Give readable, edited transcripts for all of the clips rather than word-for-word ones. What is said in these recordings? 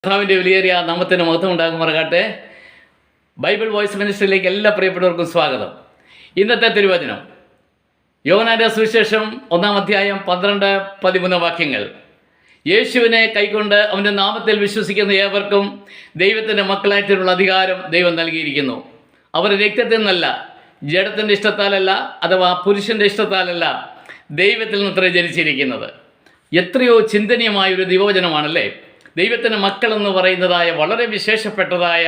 കർത്താവിൻ്റെ വിലയേറിയ നാമത്തിന് മഹത്വം ഉണ്ടാകുമാറാകട്ടെ. ബൈബിൾ വോയിസ് മിനിസ്ട്രിയിലേക്ക് എല്ലാ പ്രിയപ്പെട്ടവർക്കും സ്വാഗതം. ഇന്നത്തെ തിരുവചനം യോഹന്നാന്റെ സുവിശേഷം 1-ാം അധ്യായം 12-13 വാക്യങ്ങൾ. യേശുവിനെ കൈക്കൊണ്ട് അവൻ്റെ നാമത്തിൽ വിശ്വസിക്കുന്ന ഏവർക്കും ദൈവത്തിൻ്റെ മക്കളായിട്ടുള്ള അധികാരം ദൈവം നൽകിയിരിക്കുന്നു. അവർ രക്തത്തിൽ നിന്നല്ല, ജഡത്തിൻ്റെ ഇഷ്ടത്താലല്ല, അഥവാ പുരുഷൻ്റെ ഇഷ്ടത്താലല്ല, ദൈവത്തിൽ നിന്നത്ര ജനിച്ചിരിക്കുന്നത്. എത്രയോ ചിന്തനീയമായൊരു ദിവചനമാണല്ലേ. ദൈവത്തിൻ്റെ മക്കളെന്ന് പറയുന്നതായ വളരെ വിശേഷപ്പെട്ടതായ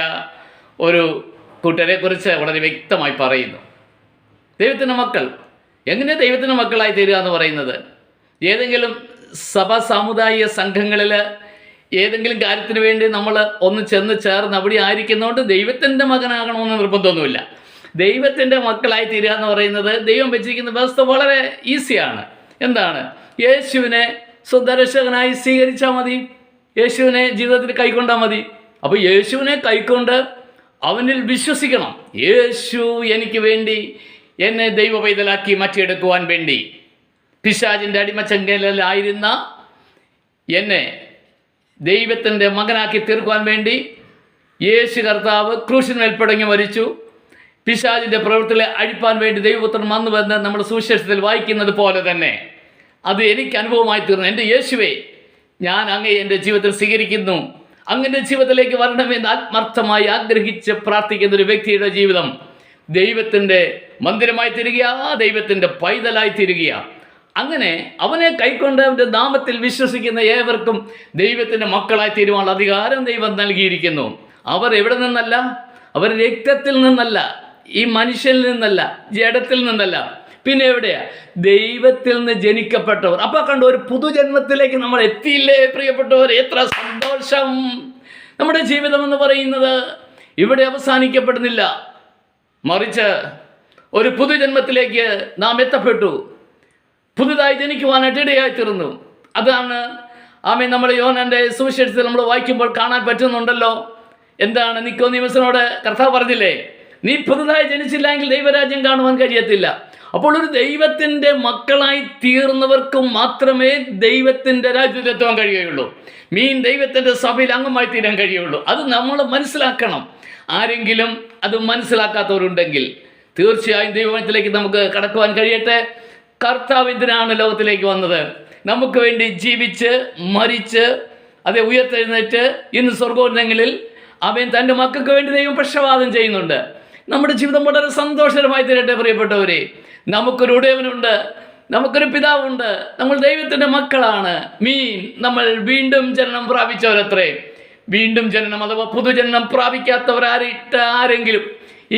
ഒരു കൂട്ടരെക്കുറിച്ച് വളരെ വ്യക്തമായി പറയുന്നു. ദൈവത്തിൻ്റെ മക്കൾ എങ്ങനെ ദൈവത്തിൻ്റെ മക്കളായി തീരുക എന്ന് പറയുന്നത്, ഏതെങ്കിലും സഭ സാമുദായിക സംഘങ്ങളിൽ ഏതെങ്കിലും കാര്യത്തിന് വേണ്ടി നമ്മൾ ഒന്ന് ചെന്ന് ചേർന്ന് അവിടെ ആയിരിക്കുന്നതുകൊണ്ട് ദൈവത്തിൻ്റെ മകനാകണമെന്ന് നിർബന്ധമൊന്നുമില്ല. ദൈവത്തിൻ്റെ മക്കളായി തീരുക എന്ന് പറയുന്നത് ദൈവം വെച്ചിരിക്കുന്ന വ്യവസ്ഥ വളരെ ഈസിയാണ്. എന്താണ്? യേശുവിനെ സ്വന്തരക്ഷകനായി സ്വീകരിച്ചാൽ മതി, യേശുവിനെ ജീവിതത്തിൽ കൈക്കൊണ്ടാൽ മതി. അപ്പോൾ യേശുവിനെ കൈക്കൊണ്ട് അവനിൽ വിശ്വസിക്കണം. യേശു എനിക്ക് വേണ്ടി എന്നെ ദൈവ പൈതലാക്കി മാറ്റിയെടുക്കുവാൻ വേണ്ടി, പിശാചിൻ്റെ അടിമച്ചങ്കലിലായിരുന്ന എന്നെ ദൈവത്തിൻ്റെ മകനാക്കി തീർക്കുവാൻ വേണ്ടി യേശു കർത്താവ് ക്രൂശിന്മേൽ പിടങ്ങി മരിച്ചു. പിശാചിൻ്റെ പ്രവൃത്തികളെ അഴിപ്പാൻ വേണ്ടി ദൈവപുത്രൻ വന്നുവെന്ന് നമ്മുടെ സുവിശേഷത്തിൽ വായിക്കുന്നത് പോലെ തന്നെ അത് എനിക്ക് അനുഭവമായി തീർന്നു. എൻ്റെ യേശുവേ, ഞാൻ അങ്ങയെ എൻ്റെ ജീവിതത്തിൽ സ്വീകരിക്കുന്നു, അങ്ങൻ്റെ ജീവിതത്തിലേക്ക് വരണമെന്ന് ആത്മാർത്ഥമായി ആഗ്രഹിച്ച് പ്രാർത്ഥിക്കുന്ന ഒരു വ്യക്തിയുടെ ജീവിതം ദൈവത്തിൻ്റെ മന്ദിരമായി തീരുകയാണ്, ദൈവത്തിൻ്റെ പൈതലായി തീരുകയാണ്. അങ്ങനെ അവനെ കൈക്കൊണ്ട് അവൻ്റെ നാമത്തിൽ വിശ്വസിക്കുന്ന ഏവർക്കും ദൈവത്തിൻ്റെ മക്കളായി തീരുവാനുള്ള അധികാരം ദൈവം നൽകിയിരിക്കുന്നു. അവർ എവിടെ നിന്നല്ല, അവർ രക്തത്തിൽ നിന്നല്ല, ഈ മനുഷ്യനിൽ നിന്നല്ല, ജഡത്തിൽ നിന്നല്ല, പിന്നെ എവിടെയാ? ദൈവത്തിൽ നിന്ന് ജനിക്കപ്പെട്ടവർ. അപ്പോൾ കണ്ടു, ഒരു പുതുജന്മത്തിലേക്ക് നമ്മൾ എത്തിയില്ലേ പ്രിയപ്പെട്ടവർ? എത്ര സന്തോഷം! നമ്മുടെ ജീവിതം എന്ന് പറയുന്നത് ഇവിടെ അവസാനിക്കപ്പെടുന്നില്ല, മറിച്ച് ഒരു പുതുജന്മത്തിലേക്ക് നാം എത്തപ്പെട്ടു, പുതുതായി ജനിക്കുവാനായിട്ട് ഇടയായി തീർന്നു. അതാണ് നമ്മൾ യോഹന്നാന്റെ സുവിശേഷത്തിൽ നമ്മൾ വായിക്കുമ്പോൾ കാണാൻ പറ്റുന്നുണ്ടല്ലോ. എന്താണ്? നിക്കോദീമസിനോട് കർത്താവ് പറഞ്ഞില്ലേ, നീ പുതുതായി ജനിച്ചില്ലെങ്കിൽ ദൈവരാജ്യം കാണുവാൻ കഴിയത്തില്ല. അപ്പോൾ ഒരു ദൈവത്തിൻ്റെ മക്കളായി തീർന്നവർക്ക് മാത്രമേ ദൈവത്തിൻ്റെ രാജ്യത്തെത്താൻ കഴിയുകയുള്ളൂ. ദൈവത്തിൻ്റെ സഭയിൽ അംഗമായി തീരാൻ കഴിയുള്ളൂ. അത് നമ്മൾ മനസ്സിലാക്കണം. ആരെങ്കിലും അത് മനസ്സിലാക്കാത്തവരുണ്ടെങ്കിൽ തീർച്ചയായും ദൈവത്തിലേക്ക് നമുക്ക് കടക്കുവാൻ കഴിയട്ടെ. കർത്താവ് എന്തിനാണ് ലോകത്തിലേക്ക് വന്നത്? നമുക്ക് വേണ്ടി ജീവിച്ച് മരിച്ച് അതേ ഉയർത്തെഴുന്നേറ്റ് ഇന്ന് സ്വർഗോന്നതങ്ങളിൽ അവൻ തൻ്റെ മക്കൾക്ക് വേണ്ടി ദൈവം പക്ഷപാതം ചെയ്യുന്നുണ്ട്. നമ്മുടെ ജീവിതം വളരെ സന്തോഷകരമായി തീരട്ടെ പ്രിയപ്പെട്ടവരെ. നമുക്കൊരു ഉടയവനുണ്ട്, നമുക്കൊരു പിതാവുണ്ട്, നമ്മൾ ദൈവത്തിൻ്റെ മക്കളാണ്. നമ്മൾ വീണ്ടും ജനനം പ്രാപിച്ചവരത്രേ. വീണ്ടും ജനനം അഥവാ പുതുജന്മം ആരെങ്കിലും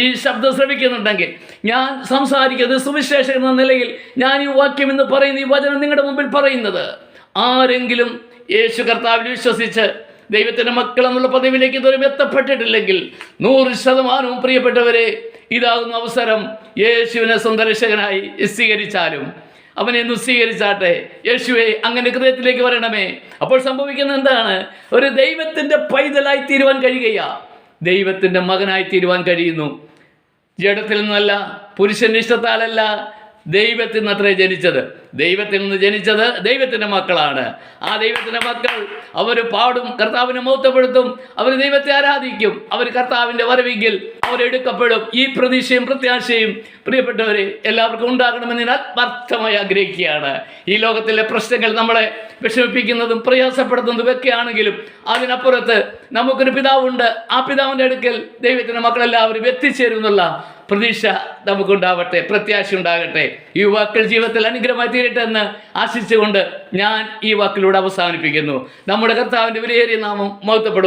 ഈ ശബ്ദം ശ്രവിക്കുന്നുണ്ടെങ്കിൽ, ഞാൻ സംസാരിക്കുന്നത് സുവിശേഷകൻ എന്ന നിലയിൽ ഞാൻ ഈ വാക്യം എന്ന് പറയുന്ന ഈ വചനം നിങ്ങളുടെ മുമ്പിൽ പറയുന്നത്, ആരെങ്കിലും യേശു കർത്താവിൽ വിശ്വസിച്ച് ദൈവത്തിൻ്റെ മക്കൾ എന്നുള്ള പദവിയിലേക്ക് ഇതുവരെ എത്തപ്പെട്ടിട്ടില്ലെങ്കിൽ 100% പ്രിയപ്പെട്ടവരെ, ഇതാകുന്ന അവസരം. യേശുവിനെ സ്വന്തം രക്ഷകനായി സ്വീകരിച്ചാലും അവനെ ഒന്ന് സ്വീകരിച്ചാട്ടെ. യേശുവെ, അങ്ങനെ ഹൃദയത്തിലേക്ക് വരണമേ. അപ്പോൾ സംഭവിക്കുന്നത് എന്താണ്? ഒരു ദൈവത്തിൻ്റെ പൈതലായി തീരുവാൻ കഴിയുകയാ, ദൈവത്തിൻ്റെ മകനായി തീരുവാൻ കഴിയുന്നു. ജഡത്തിൽ നിന്നല്ല, പുരുഷൻ്റെ ഇഷ്ടത്താലല്ല, ദൈവത്തിൽ നിന്ന് അത്രേ ജനിച്ചത്. ദൈവത്തിൽ നിന്ന് ജനിച്ചത് ദൈവത്തിൻ്റെ മക്കളാണ്. ആ ദൈവത്തിൻ്റെ മക്കൾ അവർ പാടും, കർത്താവിനെ മഹത്വപ്പെടുത്തും, അവർ ദൈവത്തെ ആരാധിക്കും, അവർ കർത്താവിൻ്റെ വരവെങ്കിൽ അവരെടുക്കപ്പെടും. ഈ പ്രതീക്ഷയും പ്രത്യാശയും പ്രിയപ്പെട്ടവരെ എല്ലാവർക്കും ഉണ്ടാകണമെന്ന് ഞാൻ ആത്മാർത്ഥമായി ആഗ്രഹിക്കുകയാണ്. ഈ ലോകത്തിലെ പ്രശ്നങ്ങൾ നമ്മളെ വിഷമിപ്പിക്കുന്നതും പ്രയാസപ്പെടുത്തുന്നതും ഒക്കെയാണെങ്കിലും അതിനപ്പുറത്ത് നമുക്കൊരു പിതാവുണ്ട്. ആ പിതാവിൻ്റെ അടുക്കൽ ദൈവത്തിൻ്റെ മക്കളെല്ലാവരും എത്തിച്ചേരും എന്നുള്ള പ്രതീക്ഷ നമുക്കുണ്ടാവട്ടെ, പ്രത്യാശ ഉണ്ടാകട്ടെ. ഈ വാക്കുകൾ ജീവിതത്തിൽ അനുഗ്രഹമായി തീരട്ടെ എന്ന് ആശിച്ചുകൊണ്ട് ഞാൻ ഈ വാക്കിലൂടെ അവസാനിപ്പിക്കുന്നു. നമ്മുടെ കർത്താവിൻ്റെ വിലയേറിയ നാമം മഹത്വപ്പെടുമാറാകട്ടെ.